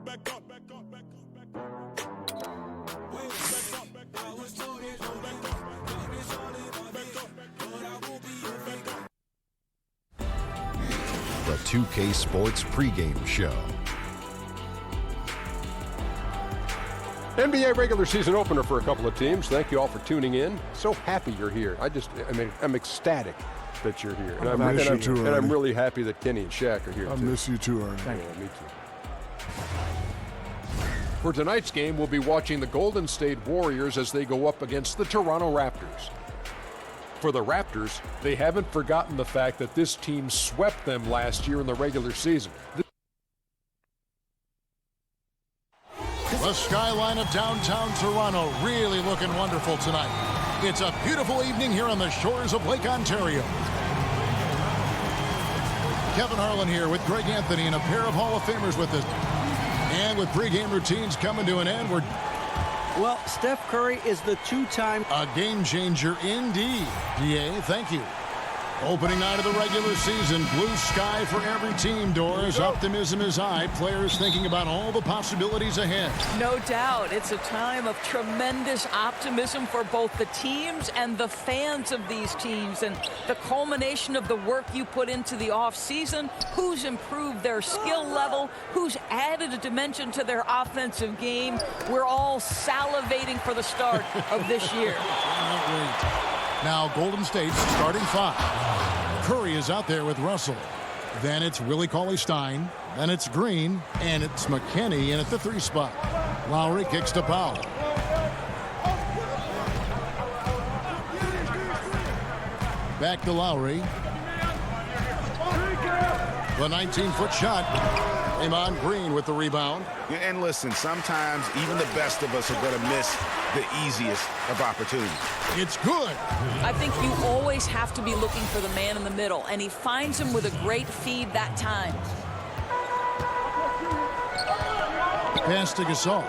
The 2K Sports pregame show. NBA regular season opener for a couple of teams. Thank you all for tuning in. So happy you're here. I'm ecstatic that you're here. And I'm really happy that Kenny and Shaq are here, I too. miss you too, Ernie. Yeah, me too. For tonight's game, we'll be watching the Golden State Warriors as they go up against the Toronto Raptors. For the Raptors, they haven't forgotten the fact that this team swept them last year in the regular season. The skyline of downtown Toronto really looking wonderful tonight. It's a beautiful evening here on the shores of Lake Ontario. Kevin Harlan here with Greg Anthony and a pair of Hall of Famers with us. And with pregame routines coming to an end, well, Steph Curry is the two-time... A game changer indeed. DA, thank you. Opening night of the regular season, blue sky for every team, Doris. Optimism is high. Players thinking about all the possibilities ahead. No doubt. It's a time of tremendous optimism for both the teams and the fans of these teams. And the culmination of the work you put into the offseason, who's improved their skill level, who's added a dimension to their offensive game. We're all salivating for the start of this year. Now Golden State's starting five. Curry is out there with Russell. Then it's Willie Cauley-Stein. Then it's Green. And it's McKinney in at the 3 spot. Lowry kicks to Powell. Back to Lowry. The 19-foot shot. Draymond Green with the rebound. And listen, sometimes even the best of us are going to miss the easiest of opportunities. It's good. I think you always have to be looking for the man in the middle, and he finds him with a great feed that time. Pass to Gasol.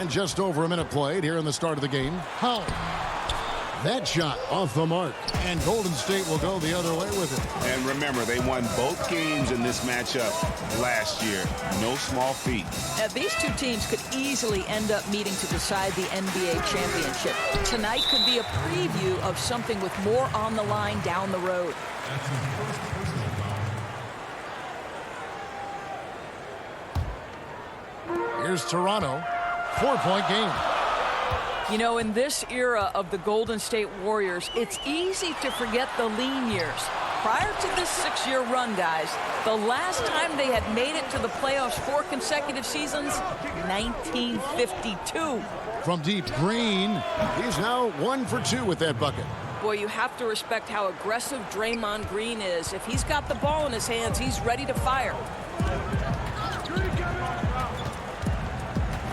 And just over a minute played here in the start of the game. Howard. That shot off the mark. And Golden State will go the other way with it. And remember, they won both games in this matchup last year. No small feat. These two teams could easily end up meeting to decide the NBA championship. Tonight could be a preview of something with more on the line down the road. Here's Toronto. 4-point game. You know, in this era of the Golden State Warriors, it's easy to forget the lean years. Prior to this 6-year run, guys, the last time they had made it to the playoffs 4 consecutive seasons, 1952. From deep, Green. He's now 1 for 2 with that bucket. Boy, you have to respect how aggressive Draymond Green is. If he's got the ball in his hands, he's ready to fire.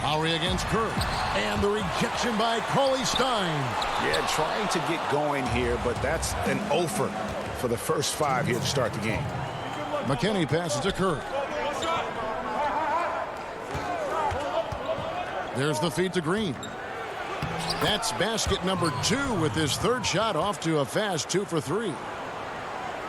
Lowry against Curry. And the rejection by Cauley-Stein. Yeah, trying to get going here, but that's an offer for the first 5 here to start the game. McKinney passes to Curry. There's the feed to Green. That's basket number 2 with his 3rd shot off to a fast 2 for 3.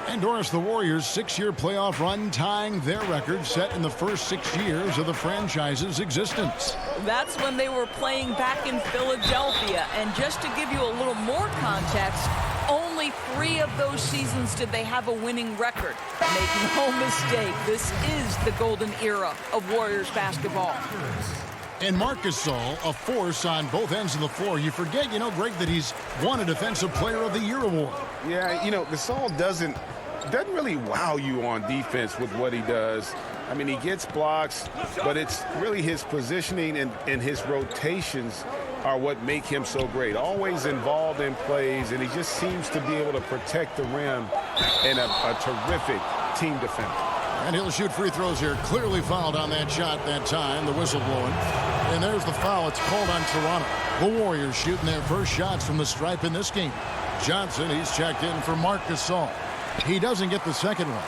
And Doris, the Warriors' 6-year playoff run tying their record set in the first 6 years of the franchise's existence. That's when they were playing back in Philadelphia. And just to give you a little more context, only 3 of those seasons did they have a winning record. Make no mistake, this is the golden era of Warriors basketball. And Marc Gasol, a force on both ends of the floor. You forget, Greg, that he's won a Defensive Player of the Year award. Yeah, Gasol doesn't really wow you on defense with what he does. I mean, he gets blocks, but it's really his positioning and his rotations are what make him so great. Always involved in plays, and he just seems to be able to protect the rim and a terrific team defender. And he'll shoot free throws here. Clearly fouled on that shot that time. The whistle blowing. And there's the foul. It's called on Toronto. The Warriors shooting their first shots from the stripe in this game. Johnson, he's checked in for Marc Gasol. He doesn't get the second one.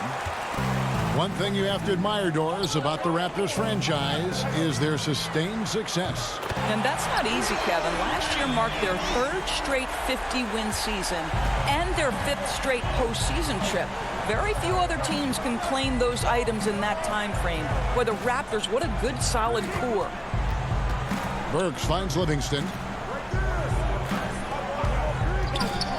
One thing you have to admire, Doris, about the Raptors franchise is their sustained success. And that's not easy, Kevin. Last year marked their 3rd straight 50-win season and their 5th straight postseason trip. Very few other teams can claim those items in that time frame. Boy, the Raptors, what a good, solid core. Burks finds Livingston.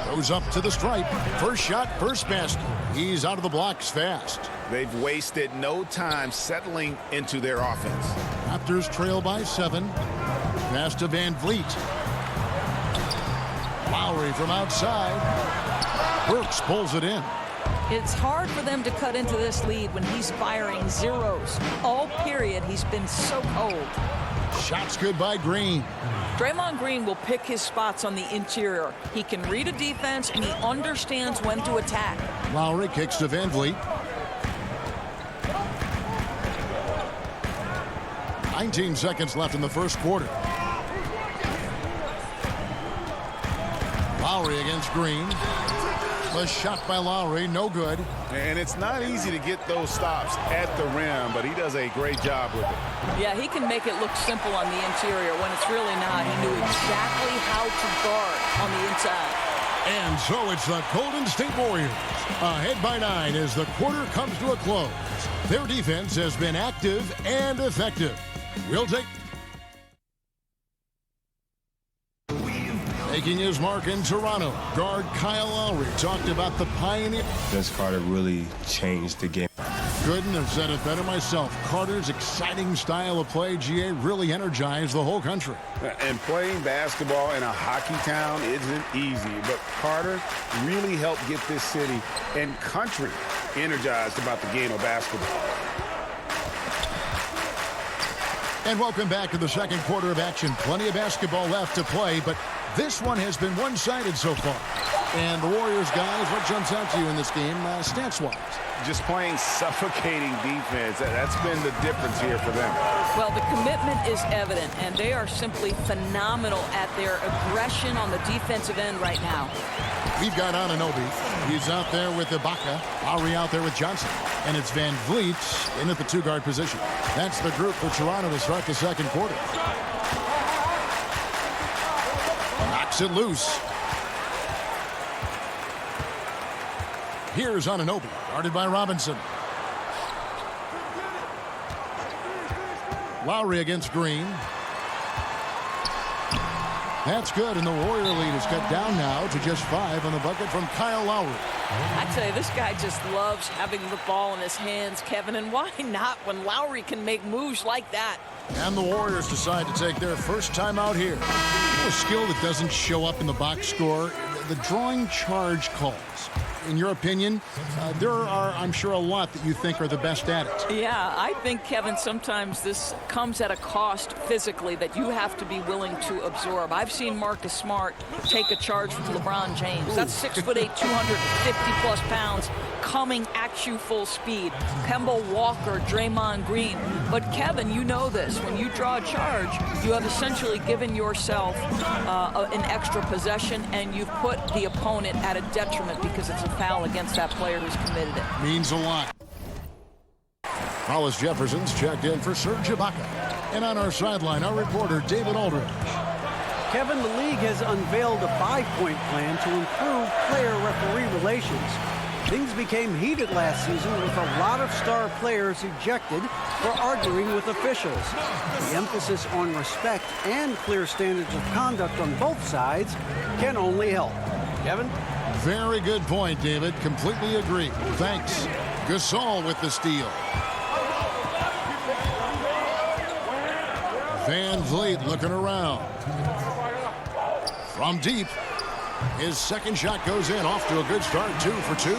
Goes up to the stripe. First shot, first basket. He's out of the blocks fast. They've wasted no time settling into their offense. Raptors trail by 7. Pass to Van Vliet. Lowry from outside. Burks pulls it in. It's hard for them to cut into this lead when he's firing zeros. All period, he's been so cold. Shots good by Green. Draymond Green will pick his spots on the interior. He can read a defense, and he understands when to attack. Lowry kicks to Van Vliet. 19 seconds left in the first quarter. Lowry against Green. The shot by Lowry, no good. And it's not easy to get those stops at the rim, but he does a great job with it. Yeah, he can make it look simple on the interior when it's really not. He knew exactly how to guard on the inside. And so it's the Golden State Warriors ahead by 9 as the quarter comes to a close. Their defense has been active and effective. We'll take... Making his mark in Toronto, guard Kyle Lowry talked about the pioneer. Vince Carter really changed the game. Couldn't have said it better myself. Carter's exciting style of play, GA, really energized the whole country. And playing basketball in a hockey town isn't easy, but Carter really helped get this city and country energized about the game of basketball. And welcome back to the second quarter of action. Plenty of basketball left to play, but this one has been one-sided so far. And the Warriors, guys, what jumps out to you in this game, stats-wise? Just playing suffocating defense. That's been the difference here for them. Well, the commitment is evident, and they are simply phenomenal at their aggression on the defensive end right now. We've got Anunoby. He's out there with Ibaka. Lowry out there with Johnson. And it's Van Vliet in at the two-guard position. That's the group for Toronto to start the second quarter. Knocks it loose. Here's Anunoby, guarded by Robinson. Lowry against Green. That's good, and the Warrior lead is cut down now to just 5 on the bucket from Kyle Lowry. I tell you, this guy just loves having the ball in his hands, Kevin, and why not when Lowry can make moves like that? And the Warriors decide to take their first time out here. A skill that doesn't show up in the box score, the drawing charge calls. In your opinion, there are, I'm sure, a lot that you think are the best at it. Yeah, I think, Kevin, sometimes this comes at a cost physically that you have to be willing to absorb. I've seen Marcus Smart take a charge from LeBron James. That's 6'8", 250-plus pounds coming at you full speed. Kemba Walker, Draymond Green. But, Kevin, you know this. When you draw a charge, you have essentially given yourself an extra possession, and you've put the opponent at a detriment because it's a foul against that player who's committed it. Means a lot. Hollis Jefferson's checked in for Serge Ibaka. And on our sideline, our reporter, David Aldridge. Kevin, the league has unveiled a 5-point plan to improve player-referee relations. Things became heated last season with a lot of star players ejected for arguing with officials. The emphasis on respect and clear standards of conduct on both sides can only help. Kevin? Very good point, David. Completely agree. Thanks. Gasol with the steal. Van Vliet looking around. From deep. His second shot goes in, off to a good start, 2 for 2.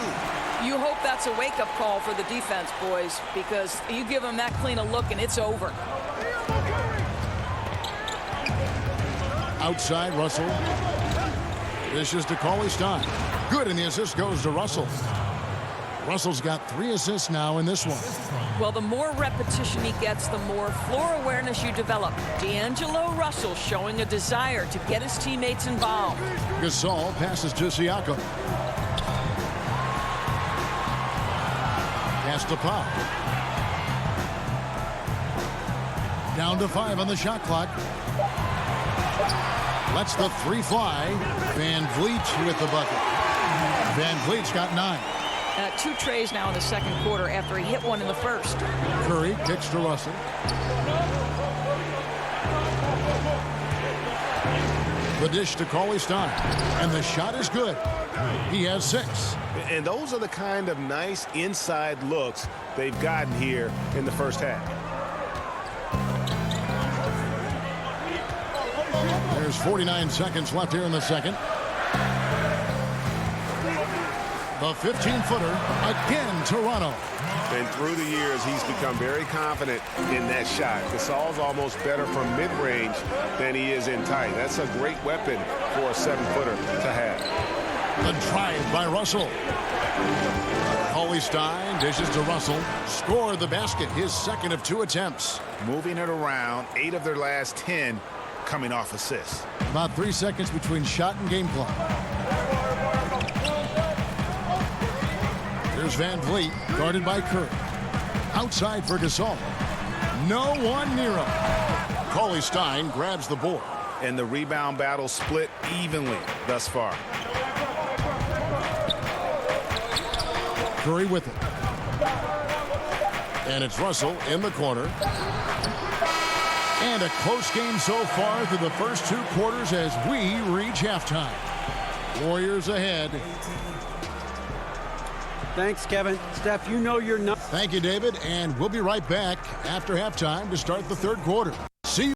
You hope that's a wake-up call for the defense, boys, because you give them that clean a look and it's over. Outside, Russell. This is to Cauley-Stein. Good, and the assist goes to Russell. Russell's got 3 assists now in this one. Well, the more repetition he gets, the more floor awareness you develop. D'Angelo Russell showing a desire to get his teammates involved. Gasol passes to Siakam. Pass to Pop. Down to 5 on the shot clock. Lets the 3 fly. Van Vliet with the bucket. Van Vliet's got 9. 2 trays now in the second quarter after he hit one in the first. Curry kicks to Russell. The dish to Cauley Stein. And the shot is good. He has 6. And those are the kind of nice inside looks they've gotten here in the first half. There's 49 seconds left here in the second. The 15-footer again, Toronto. And through the years, he's become very confident in that shot. Gasol's almost better from mid-range than he is in tight. That's a great weapon for a 7-footer to have. The drive by Russell. Cauley Stein dishes to Russell. Scored the basket, his second of 2 attempts. Moving it around, 8 of their last 10 coming off assists. About 3 seconds between shot and game clock. Here's Van Vliet, guarded by Curry. Outside for Gasol. No one near him. Cauley Stein grabs the board. And the rebound battle split evenly thus far. Curry with it. And it's Russell in the corner. And a close game so far through the first 2 quarters as we reach halftime. Warriors ahead. Thanks, Kevin. Steph, you know you're not. Thank you, David. And we'll be right back after halftime to start the third quarter.